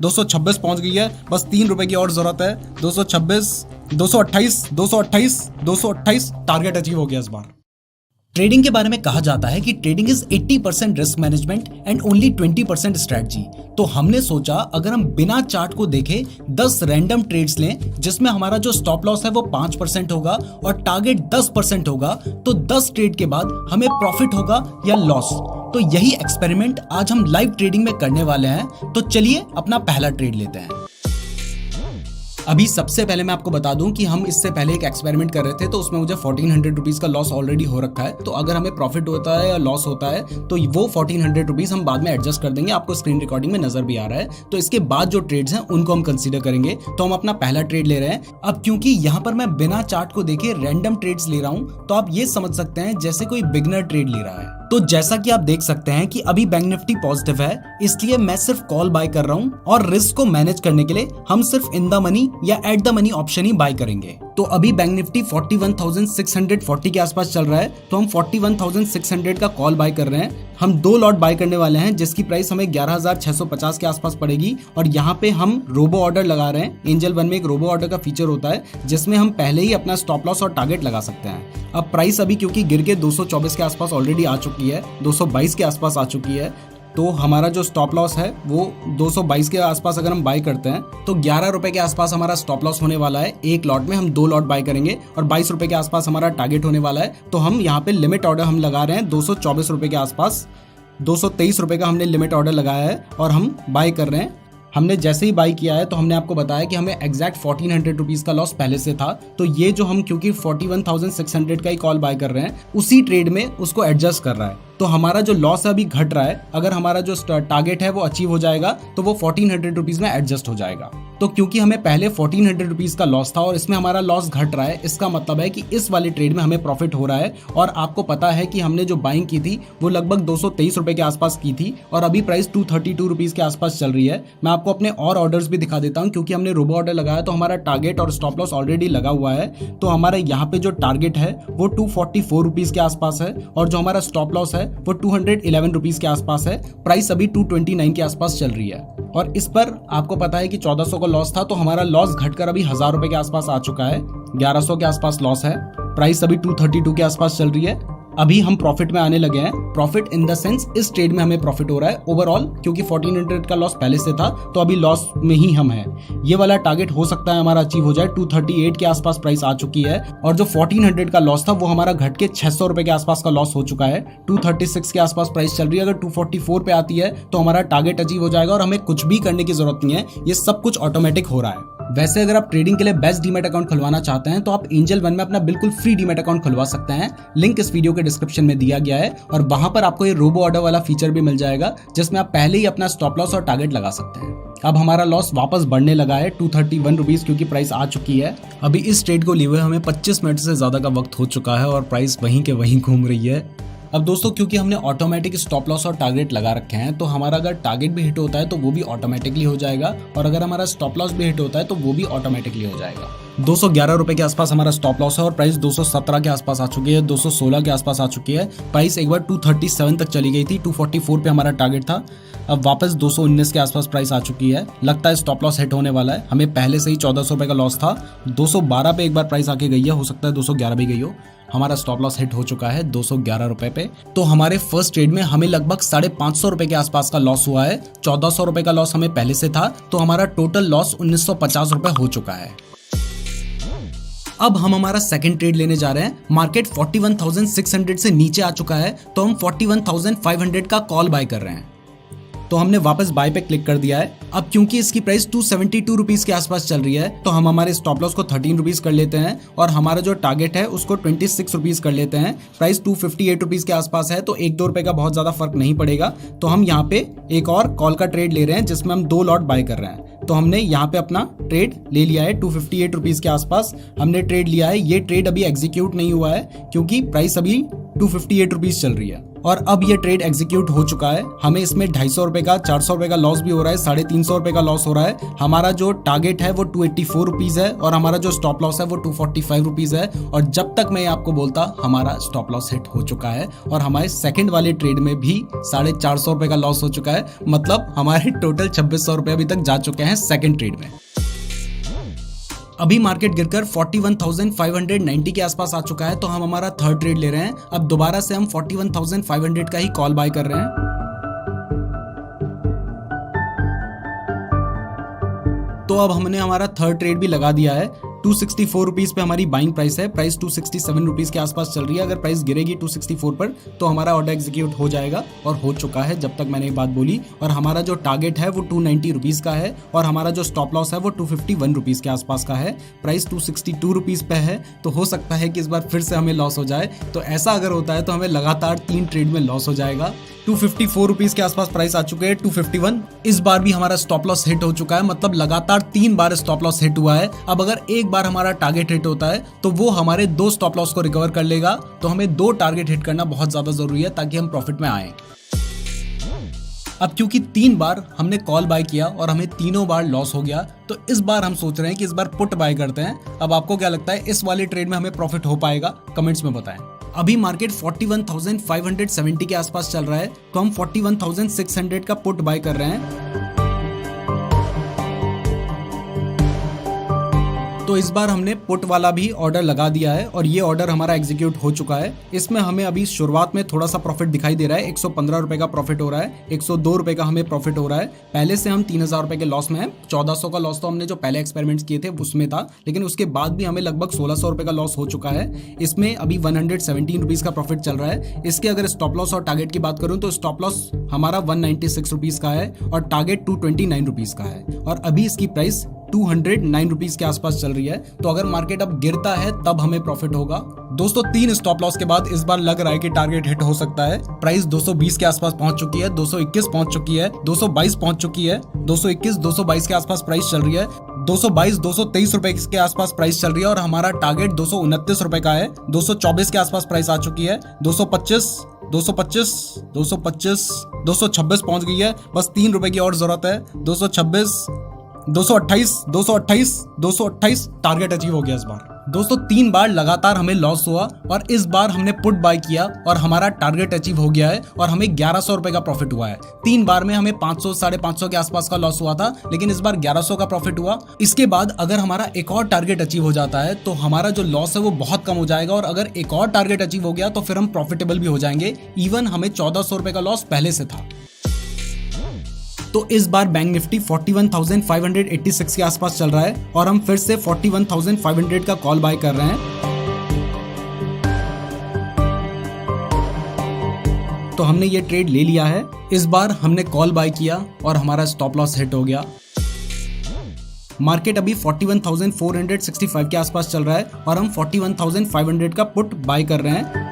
226 पहुंच गई है, बस 3 रुपए की और जरूरत है। 226, 228, 228, 228 टारगेट अचीव हो गया इस बार। ट्रेडिंग के बारे में कहा जाता है कि trading is 80% risk management and only 20% strategy. तो हमने सोचा अगर हम बिना चार्ट को देखे 10 रैंडम ट्रेड्स लें जिसमें हमारा जो स्टॉप लॉस है वो 5% होगा और टारगेट 10% होगा, तो 10 ट्रेड के बाद हमें प्रॉफिट होगा या लॉस। तो यही एक्सपेरिमेंट आज हम लाइव ट्रेडिंग में करने वाले हैं। तो चलिए अपना पहला ट्रेड लेते हैं। अभी सबसे पहले मैं आपको बता दूं कि हम इससे पहले एक एक्सपेरिमेंट कर रहे थे, तो उसमें मुझे 1400 रुपीज का लॉस ऑलरेडी हो रखा है। तो अगर हमें प्रॉफिट होता है या लॉस होता है तो वो 1400 रुपीज हम बाद में एडजस्ट कर देंगे, आपको स्क्रीन रिकॉर्डिंग में नजर भी आ रहा है। तो इसके बाद जो ट्रेड्स हैं उनको हम कंसीडर करेंगे। तो हम अपना पहला ट्रेड ले रहे हैं। अब क्योंकि यहाँ पर मैं बिना चार्ट को देखे रैंडम ट्रेड्स ले रहा हूँ, तो आप ये समझ सकते हैं जैसे कोई बिगनर ट्रेड ले रहा है। तो जैसा कि आप देख सकते हैं कि अभी बैंक निफ्टी पॉजिटिव है, इसलिए मैं सिर्फ कॉल बाय कर रहा हूं और रिस्क को मैनेज करने के लिए हम सिर्फ इन द मनी या एट द मनी ऑप्शन ही बाय करेंगे। तो अभी बैंक निफ्टी 41,640 के आसपास चल रहा है, तो हम 41,600 का कॉल बाय कर रहे हैं। हम 2 लॉट बाय करने वाले हैं जिसकी प्राइस हमें 11,650 के आसपास पड़ेगी। और यहाँ पे हम रोबो ऑर्डर लगा रहे हैं। एंजल वन में एक रोबो ऑर्डर का फीचर होता है जिसमें हम पहले ही अपना स्टॉप लॉस और टारगेट लगा सकते हैं। अब प्राइस अभी क्योंकि गिर के 224 के आसपास ऑलरेडी आ चुकी है, 222 के आसपास आ चुकी है, तो हमारा जो स्टॉप लॉस है वो 222 के आसपास अगर हम बाय करते हैं तो 11 रुपए के आसपास हमारा स्टॉप लॉस होने वाला है। एक लॉट में हम 2 लॉट बाय करेंगे और 22 रुपए के आसपास हमारा टारगेट होने वाला है। तो हम यहाँ पे लिमिट ऑर्डर हम लगा रहे हैं 224 रुपए के आसपास। 223 रुपए का हमने लिमिट ऑर्डर लगाया है और हम बाय कर रहे हैं। हमने जैसे ही बाई किया है तो हमने आपको बताया कि हमें एग्जैक्ट 1400 रुपीज का लॉस पहले से था। तो ये जो हम क्योंकि 41,600 का ही कॉल बाय कर रहे हैं, उसी ट्रेड में उसको एडजस्ट कर रहा है। तो हमारा जो लॉस है अभी घट रहा है। अगर हमारा जो टारगेट है वो अचीव हो जाएगा तो वो 1400 रुपीज में एडजस्ट हो जाएगा। तो क्योंकि हमें पहले 1400 रुपीज का लॉस था और इसमें हमारा लॉस घट रहा है, इसका मतलब है कि इस वाले ट्रेड में हमें प्रॉफिट हो रहा है। और आपको पता है कि हमने जो बाइंग की थी वो लगभग 223 रुपए के आसपास की थी और अभी प्राइस 232 रुपीज के आसपास चल रही है। मैं आपको अपने और ऑर्डर्स भी दिखा देता हूं। क्योंकि हमने रोबो ऑर्डर लगाया तो हमारा टारगेट और स्टॉप लॉस ऑलरेडी लगा हुआ है। तो हमारा यहाँ पे जो टारगेट है वो 244 रुपीज के आसपास है और जो हमारा स्टॉप लॉस है वो 211 रुपीज के आसपास है। प्राइस अभी 229 के आसपास चल रही है और इस पर आपको पता है कि 1400 का लॉस था, तो हमारा लॉस घटकर अभी 1000 रुपए के आसपास आ चुका है। 1100 के आसपास लॉस है। प्राइस अभी 232 के आसपास चल रही है। अभी हम प्रॉफिट में आने लगे हैं। प्रॉफिट इन द सेंस इस ट्रेड में हमें प्रॉफिट हो रहा है ओवरऑल, क्योंकि 1400 का लॉस पहले से था तो अभी लॉस में ही हम हैं। ये वाला टारगेट हो सकता है हमारा अचीव हो जाए। 238 के आसपास प्राइस आ चुकी है और जो 1400 का लॉस था वो हमारा घट के 600 रुपए के आसपास का लॉस हो चुका है। 236 के आसपास प्राइस चल रही है। अगर 244 पे आती है तो हमारा टारगेट अचीव हो जाएगा और हमें कुछ भी करने की जरूरत नहीं है, ये सब कुछ ऑटोमेटिक हो रहा है। वैसे अगर आप ट्रेडिंग के लिए बेस्ट डीमैट अकाउंट खुलवाना चाहते हैं तो आप एंजल वन में अपना बिल्कुल फ्री डीमैट अकाउंट खुलवा सकते हैं। लिंक इस वीडियो के डिस्क्रिप्शन में दिया गया है और वहां पर आपको ये रोबो ऑर्डर वाला फीचर भी मिल जाएगा जिसमें आप पहले ही अपना स्टॉप लॉस और टारगेट लगा सकते हैं। अब हमारा लॉस वापस बढ़ने लगा है 231 रुपीज, क्योंकि प्राइस आ चुकी है। अभी इस ट्रेड को लिए हुए हमें 25 मिनट से ज्यादा का वक्त हो चुका है और प्राइस वहीं के वहीं घूम रही है। अब दोस्तों क्योंकि हमने ऑटोमेटिक स्टॉप लॉस और टारगेट लगा रखे हैं तो हमारा अगर टारगेट भी हिट होता है तो वो भी ऑटोमेटिकली हो जाएगा और अगर हमारा स्टॉप लॉस भी हिट होता है तो वो भी ऑटोमेटिकली हो जाएगा। 211 रुपए के आसपास हमारा स्टॉप लॉस है और प्राइस 217 के आसपास आ चुकी है, 216 के आसपास आ चुकी है। प्राइस एक बार 237 तक चली गई थी, 244 पे हमारा टारगेट था। अब वापस 219 के आसपास प्राइस आ चुकी है। लगता है स्टॉप लॉस हिट होने वाला है। हमें पहले से ही 1400 रुपए का लॉस था। 212 पे एक बार प्राइस आके गई है, हो सकता है 211 भी गई हो। हमारा स्टॉप लॉस हिट हो चुका है 211 रुपए पे। तो हमारे फर्स्ट ट्रेड में हमें लगभग 550 रुपए के आसपास का लॉस हुआ है। 1400 रुपए का लॉस हमें पहले से था, तो हमारा टोटल लॉस 1950 रुपए हो चुका है। अब हम हमारा सेकंड ट्रेड लेने जा रहे हैं। मार्केट 41,600 से नीचे आ चुका है तो हम 41,500 का कॉल बाय कर रहे हैं। तो हमने वापस बाय पे क्लिक कर दिया है। अब क्योंकि इसकी प्राइस 272 रुपीज के आसपास चल रही है तो हम हमारे स्टॉप लॉस को 13 रुपीज कर लेते हैं और हमारा जो टारगेट है उसको 26 रुपीज कर लेते हैं। प्राइस 258 रुपीज के आसपास है तो 1-2 रुपए का बहुत ज्यादा फर्क नहीं पड़ेगा। तो हम यहाँ पे एक और कॉल का ट्रेड ले रहे हैं जिसमें हम 2 लॉट बाय कर रहे हैं। तो हमने यहाँ पे अपना ट्रेड ले लिया है 258 रुपीज के आसपास हमने ट्रेड लिया है। ये ट्रेड अभी एग्जीक्यूट नहीं हुआ है क्योंकि प्राइस अभी 258 रुपीज चल रही है। और अब ये ट्रेड एग्जीक्यूट हो चुका है। हमें इसमें 250 रुपए का, 400 रुपए का लॉस भी हो रहा है, 350 रुपए का लॉस हो रहा है। हमारा जो टारगेट है वो 284 रुपीज है और हमारा जो स्टॉप लॉस है वो 245 रुपीज है। और जब तक मैं आपको बोलता हमारा स्टॉप लॉस हिट हो चुका है और हमारे सेकंड वाले ट्रेड में भी 450 रुपए का लॉस हो चुका है। मतलब हमारे टोटल 2600 रुपए अभी तक जा चुके हैं सेकंड ट्रेड में। अभी मार्केट गिरकर 41,590 के आसपास आ चुका है, तो हम हमारा थर्ड ट्रेड ले रहे हैं। अब दोबारा से हम 41,500 का ही कॉल बाय कर रहे हैं। तो अब हमने हमारा थर्ड ट्रेड भी लगा दिया है। 264 रुपीज पे हमारी बाइंग प्राइस है, प्राइस 267 रुपीज के आसपास चल रही है। अगर प्राइस गिरेगी 264 पर तो हमारा ऑर्डर एग्जीक्यूट हो जाएगा और हो चुका है जब तक मैंने ये बात बोली। और हमारा जो टारगेट है वो 290 रुपीज का है और हमारा जो स्टॉप लॉस है वो 251 रुपीज के आसपास का है। प्राइस 262 रुपीज पे है, तो हो सकता है कि इस बार फिर से हमें लॉस हो जाए। तो ऐसा अगर होता है तो हमें लगातार 3 ट्रेड में लॉस हो जाएगा। 254 रुपीज के आसपास प्राइस आ चुके हैं, 251। इस बार भी हमारा स्टॉप लॉस हिट हो चुका है, मतलब लगातार 3 बार स्टॉप लॉस हिट हुआ है। अब अगर एक बार हमारा टारगेट हिट होता है तो वो हमारे 2 स्टॉप लॉस को रिकवर कर लेगा। तो हमें 2 टारगेट हिट करना बहुत ज्यादा जरूरी है ताकि हम प्रॉफिट में आए। अब क्योंकि 3 बार हमने कॉल बाय किया और हमें तीनों बार लॉस हो गया, तो इस बार हम सोच रहे हैं कि इस बार पुट बाय करते हैं। अब आपको क्या लगता है, इस वाले ट्रेड में हमें प्रॉफिट हो पाएगा? कमेंट्स में बताएं। अभी मार्केट 41,570 के आसपास चल रहा है, तो हम 41,600 का पुट बाय कर रहे हैं। तो इस बार हमने पुट वाला भी ऑर्डर लगा दिया है और ये ऑर्डर हमारा एग्जीक्यूट हो चुका है। इसमें हमें अभी शुरुआत में थोड़ा सा प्रॉफिट दिखाई दे रहा है। 115 रुपए का प्रॉफिट हो रहा है, 102 रुपए का हमें प्रॉफिट हो रहा है। पहले से हम 3000 रुपए के लॉस में हैं। 1400 का लॉस तो हमने जो पहले एक्सपेरिमेंट्स किए थे उसमें था, लेकिन उसके बाद भी हमें लगभग 1600 रुपए का लॉस हो चुका है। इसमें अभी 117 रुपीज का प्रॉफिट चल रहा है। इसके अगर स्टॉप लॉस और टारगेट की बात करूं तो स्टॉप लॉस हमारा 196 रुपीज का है और टारगेट 229 रुपीज का है। और अभी इसकी प्राइस 209 रुपीज के आसपास चल रही है। तो अगर मार्केट अब गिरता है तब हमें प्रॉफिट होगा। दोस्तों 3 स्टॉप लॉस के बाद इस बार लग रहा है कि टारगेट हिट हो सकता है। प्राइस 220 के आसपास पहुंच चुकी है, 221 पहुंच चुकी है, 222 पहुंच चुकी है, 221, 222 के आसपास प्राइस चल रही है, 222, 223 रुपए के आसपास प्राइस चल रही है और हमारा टारगेट 229 रुपए का है। 224 के आसपास प्राइस आ चुकी है, 225, 225, 225, 226 पहुंच गई है। बस 3 रुपए की और जरूरत है। 226, 228, 228, 228 टारगेट अचीव हो गया इस बार। दोस्तों 3 बार लगातार हमें लॉस हुआ और इस बार हमने पुट बाय किया और हमारा टारगेट अचीव हो गया है और हमें 1100 रुपए का प्रॉफिट हुआ है। 3 बार में हमें 500, 550 के आसपास का लॉस हुआ था, लेकिन इस बार 1100 का प्रॉफिट हुआ। इसके बाद अगर हमारा एक और टारगेट अचीव हो जाता है तो हमारा जो लॉस है वो बहुत कम हो जाएगा और अगर एक और टारगेट अचीव हो गया तो फिर हम प्रॉफिटेबल भी हो जाएंगे। इवन हमें 1400 रुपए का लॉस पहले से था। तो इस बार बैंक निफ्टी 41,586 के आसपास चल रहा है और हम फिर से 41,500 का कॉल बाय कर रहे हैं। तो हमने ये ट्रेड ले लिया है। इस बार हमने कॉल बाय किया और हमारा स्टॉप लॉस हिट हो गया। मार्केट अभी 41,465 के आसपास चल रहा है और हम 41,500 का पुट बाय कर रहे हैं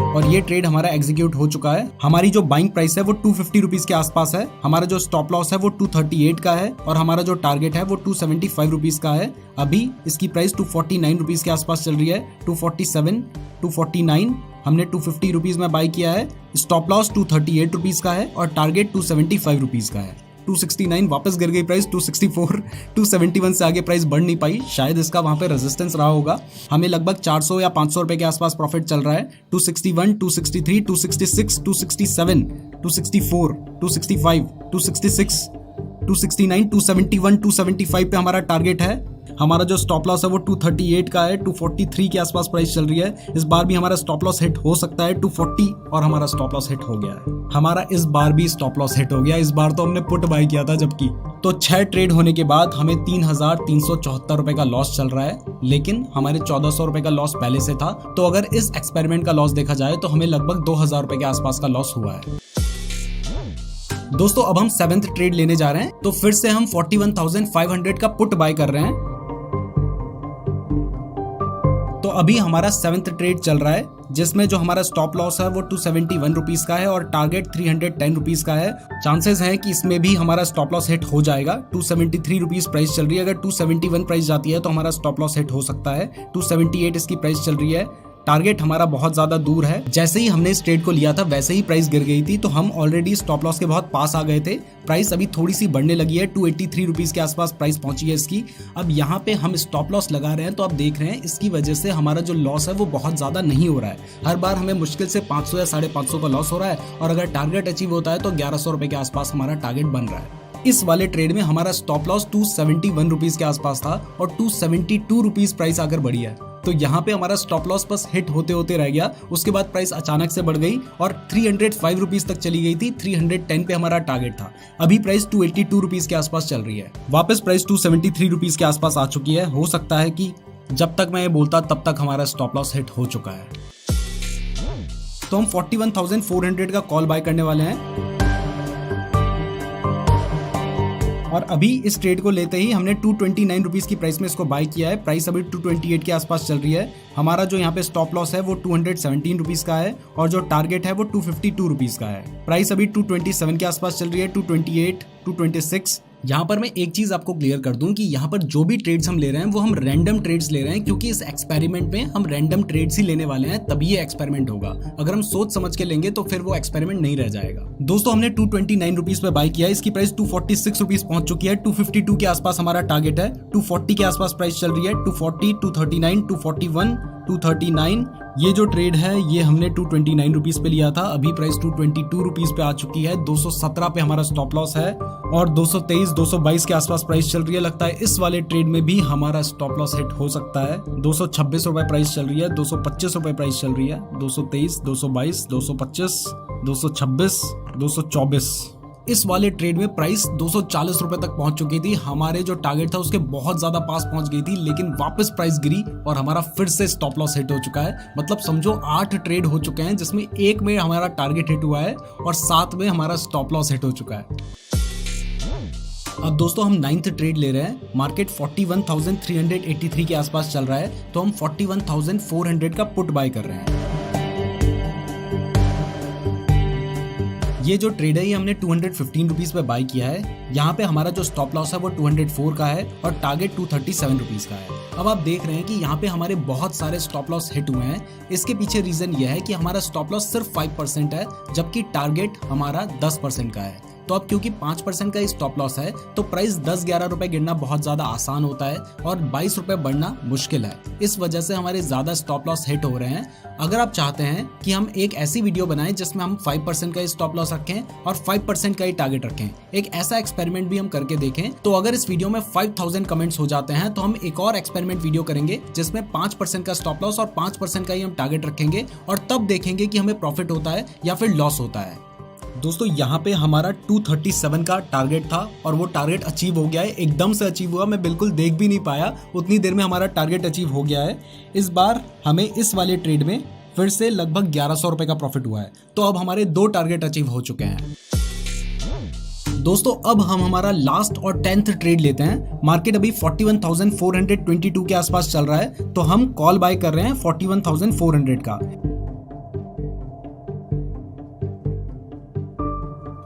और ये ट्रेड हमारा एग्जीक्यूट हो चुका है। हमारी जो बाइंग प्राइस है वो 250 रुपीज के आसपास है। हमारा जो स्टॉप लॉस है वो 238 का है और हमारा जो टारगेट है वो 275 रुपीज का है। अभी इसकी प्राइस 249 रुपीज के आसपास चल रही है। 247, 249 हमने 250 रुपीज में बाय किया है। स्टॉप लॉस 238 रुपीज का है और टारगेट 275 रुपीज का है। 269 वापस गिर गई प्राइस, 264, 271 से आगे प्राइस बढ़ नहीं पाई। शायद इसका वहां पे रेजिस्टेंस रहा होगा। हमें लगभग 400 या 500 रुपए के आसपास प्रॉफिट चल रहा है। 261, 263, 266, 267, 264, 265, 266, 269, 271, 275 पे हमारा टारगेट है। हमारा जो स्टॉप लॉस है वो 238 का है। 243 के आसपास प्राइस चल रही है। इस बार भी हमारा स्टॉप लॉस हिट हो सकता है 240 और हमारा स्टॉप लॉस हिट हो गया है। हमारा इस बार भी स्टॉप लॉस हिट हो गया। इस बार तो हमने पुट बाय किया था जबकि। तो 6 ट्रेड होने के बाद हमें 3,374 रुपए का लॉस चल रहा है, लेकिन हमारे 1400 रुपए का लॉस पहले से था। तो अगर इस एक्सपेरिमेंट का लॉस देखा जाए तो हमें लगभग 2000 रुपए के आसपास का लॉस हुआ है। दोस्तों अब हम 7th ट्रेड लेने जा रहे हैं। तो फिर से हम 41,500 का पुट बाय कर रहे हैं। तो अभी हमारा 7th ट्रेड चल रहा है जिसमें जो हमारा स्टॉप लॉस है वो 271 रुपीज का है और टारगेट 310 रुपीज का है। चांसेस हैं कि इसमें भी हमारा स्टॉप लॉस हिट हो जाएगा। 273 रुपीज प्राइस चल रही है, अगर 271 प्राइस जाती है तो हमारा स्टॉप लॉस हिट हो सकता है। 278 इसकी प्राइस चल रही है। टारगेट हमारा बहुत ज्यादा दूर है। जैसे ही हमने इस ट्रेड को लिया था वैसे ही प्राइस गिर गई थी, तो हम ऑलरेडी स्टॉप लॉस के बहुत पास आ गए थे। प्राइस अभी थोड़ी सी बढ़ने लगी है, 283 रुपीज के आसपास प्राइस पहुंची है इसकी। अब यहाँ पे हम स्टॉप लॉस लगा रहे हैं तो आप देख रहे हैं इसकी वजह से हमारा जो लॉस है वो बहुत ज्यादा नहीं हो रहा है। हर बार हमें मुश्किल से 500 या 550 का लॉस हो रहा है और अगर टारगेट अचीव होता है तो 1100 रुपए के आसपास हमारा टारगेट बन रहा है। इस वाले ट्रेड में हमारा स्टॉप लॉस 271 रुपीज के आसपास था और 272 रुपीज प्राइस आकर बढ़ी है। तो यहाँ पे हमारा स्टॉप लॉस बस हिट होते होते रह गया। उसके बाद प्राइस अचानक से बढ़ गई और 305 रुपीज तक चली गई थी। 310 पे हमारा टारगेट था। अभी प्राइस 282 रुपीज के आसपास चल रही है। वापस प्राइस 273 रुपीज के आसपास आ चुकी है। हो सकता है कि जब तक मैं ये बोलता तब तक हमारा स्टॉप लॉस हिट हो चुका है। तो हम 41,400 का कॉल बाय करने वाले हैं और अभी इस ट्रेड को लेते ही हमने 229 रुपीज की प्राइस में इसको बाय किया है। प्राइस अभी 228 के आसपास चल रही है। हमारा जो यहाँ पे स्टॉप लॉस है वो 217 रुपीज का है और जो टारगेट है वो 252 रुपीज का है। प्राइस अभी 227 के आसपास चल रही है, 228, 226। यहाँ पर मैं एक चीज आपको क्लियर कर दूं कि यहाँ पर जो भी ट्रेड्स हम ले रहे हैं वो हम रैंडम ट्रेड्स ले रहे हैं, क्योंकि इस एक्सपेरिमेंट में हम रैंडम ट्रेड्स ही लेने वाले हैं, तभी ये एक्सपेरिमेंट होगा। अगर हम सोच समझ के लेंगे तो फिर वो एक्सपेरिमेंट नहीं रह जाएगा। दोस्तों हमने 229 रुपीज पे बाय किया है। इसकी प्राइस 246 रुपीज पहुंच चुकी है। 252 के आसपास हमारा टारगेट है। 240 के आसपास प्राइस चल रही है। 240, 239, 241, 239। ये जो ट्रेड है ये हमने 229 रुपीज पे लिया था। अभी प्राइस 222 रुपीज पे आ चुकी है। 217 पे हमारा स्टॉप लॉस है और 223, 222 के आसपास प्राइस चल रही है। लगता है इस वाले ट्रेड में भी हमारा स्टॉप लॉस हिट हो सकता है। 226 रुपए प्राइस चल रही है। 225 रुपए प्राइस चल रही है। 223, 222, 225, 226, 224। इस वाले ट्रेड में प्राइस 240 रुपए तक पहुंच चुकी थी। हमारे जो टारगेट था उसके बहुत ज्यादा पास पहुंच गई थी, लेकिन वापस प्राइस गिरी और हमारा फिर से स्टॉप लॉस हिट हो चुका है। मतलब समझो 8 ट्रेड हो चुके हैं जिसमें एक में हमारा टारगेट हिट हुआ है और 7 में हमारा स्टॉप लॉस हिट हो चुका है। अब दोस्तों हम 9th ट्रेड ले रहे हैं। मार्केट 41,383 के आसपास चल रहा है, तो हम 41,400 का पुट बाय कर रहे हैं। ये जो ट्रेड है ये हमने 215 रुपीज पे बाय किया है। यहाँ पे हमारा जो स्टॉप लॉस है वो 204 का है और टारगेट 237 रुपीज का है। अब आप देख रहे हैं कि यहाँ पे हमारे बहुत सारे स्टॉप लॉस हिट हुए हैं। इसके पीछे रीजन ये है कि हमारा स्टॉप लॉस सिर्फ 5% है, जबकि टारगेट हमारा 10% का है। तो अब क्योंकि 5% का स्टॉप लॉस है तो प्राइस 10-11 रुपए गिरना बहुत ज्यादा आसान होता है और 22 रुपए बढ़ना मुश्किल है। इस वजह से हमारे ज्यादा स्टॉप लॉस हिट हो रहे हैं। अगर आप चाहते हैं कि हम एक ऐसी वीडियो बनाएं जिसमें हम 5% का स्टॉप लॉस रखें और 5% का ही टारगेट रखें, एक ऐसा एक्सपेरिमेंट भी हम करके देखें, तो अगर इस वीडियो में 5000 कमेंट्स हो जाते हैं तो हम एक और एक्सपेरिमेंट वीडियो करेंगे जिसमें 5% का स्टॉप लॉस और 5% का ही हम टारगेट रखेंगे और तब देखेंगे कि हमें प्रॉफिट होता है या फिर लॉस होता है। दोस्तों यहाँ पे हमारा 237 का टारगेट था और वो टारगेट अचीव हो गया है। एकदम से अचीव हुआ, मैं बिल्कुल देख भी नहीं पाया, उतनी देर में हमारा टारगेट अचीव हो गया है। इस बार हमें इस वाले ट्रेड में फिर से लगभग 1100 रुपए का प्रॉफिट हुआ है। तो अब हमारे 2 टारगेट अचीव हो चुके हैं। दोस्तों अब हम हमारा लास्ट और 10th ट्रेड लेते हैं। मार्केट अभी 41,422 के आसपास चल रहा है, तो हम कॉल बाय कर रहे हैं 41,400 का।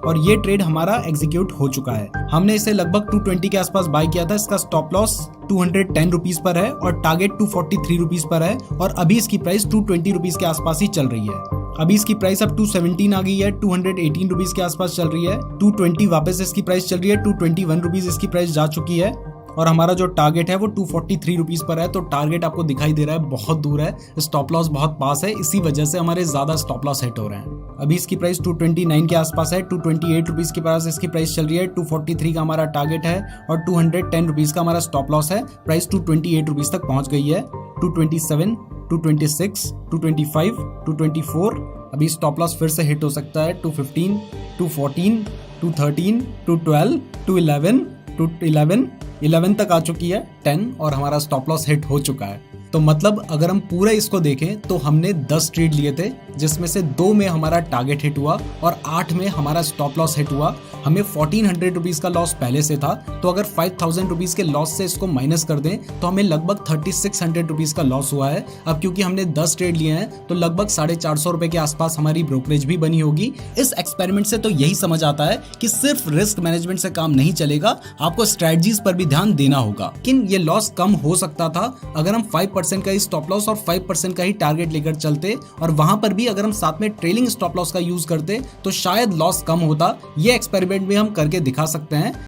और ये ट्रेड हमारा एग्जीक्यूट हो चुका है। हमने इसे लगभग 220 के आसपास बाय किया था। इसका स्टॉप लॉस 210 रुपीज पर है और टारगेट 243 रुपीज पर है और अभी इसकी प्राइस 220 रुपीज के आसपास ही चल रही है। अभी इसकी प्राइस अब 217 आ गई है, 218 रुपीज के आसपास चल रही है। 220 वापस इसकी प्राइस चल रही है, 221 रुपीज इसकी प्राइस जा चुकी है और हमारा जो टारगेट है वो 243 रुपीज पर है। तो टारगेट आपको दिखाई दे रहा है बहुत दूर है, स्टॉप लॉस बहुत पास है, इसी वजह से हमारे ज्यादा स्टॉप लॉस हिट हो रहे हैं। अभी इसकी प्राइस 229 के आसपास है, 228 रुपीज के पास इसकी प्राइस चल रही है। 243 का हमारा टारगेट है और 210 रुपीज का हमारा स्टॉप लॉस है। प्राइस 228 रुपीज तक पहुंच गई है। 227, 226, 225, 224। अभी स्टॉप लॉस फिर से हिट हो सकता है। 215, 214, 213, 212, 211, 211 तक आ चुकी है। 10 और हमारा स्टॉप लॉस हिट हो चुका है। तो मतलब अगर हम पूरा इसको देखें तो हमने 10 ट्रेड लिए थे, जिसमें से 2 में हमारा टारगेट हिट हुआ और 8 में हमारा स्टॉप लॉस हिट हुआ। हमें 1400 रुपीज का लॉस पहले से था, तो अगर 5000 रुपीज के लॉस से इसको माइनस कर दें तो हमें लगभग 3600 रुपीज का लॉस हुआ है। अब क्योंकि हमने 10 ट्रेड लिए हैं तो लगभग 450 रुपए के आसपास हमारी ब्रोकरेज भी बनी होगी। इस एक्सपेरिमेंट से तो यही समझ आता है कि सिर्फ रिस्क मैनेजमेंट से काम नहीं चलेगा, आपको स्ट्रेटजीज पर भी ध्यान देना होगा। लेकिन ये लॉस कम हो सकता था अगर हम 5% का ही स्टॉप लॉस और 5% का ही टारगेट लेकर चलते, और वहां पर भी अगर हम साथ में ट्रेलिंग स्टॉप लॉस का यूज करते तो शायद लॉस कम होता। ये एक्सपेरिमेंट भी हम करके दिखा सकते हैं।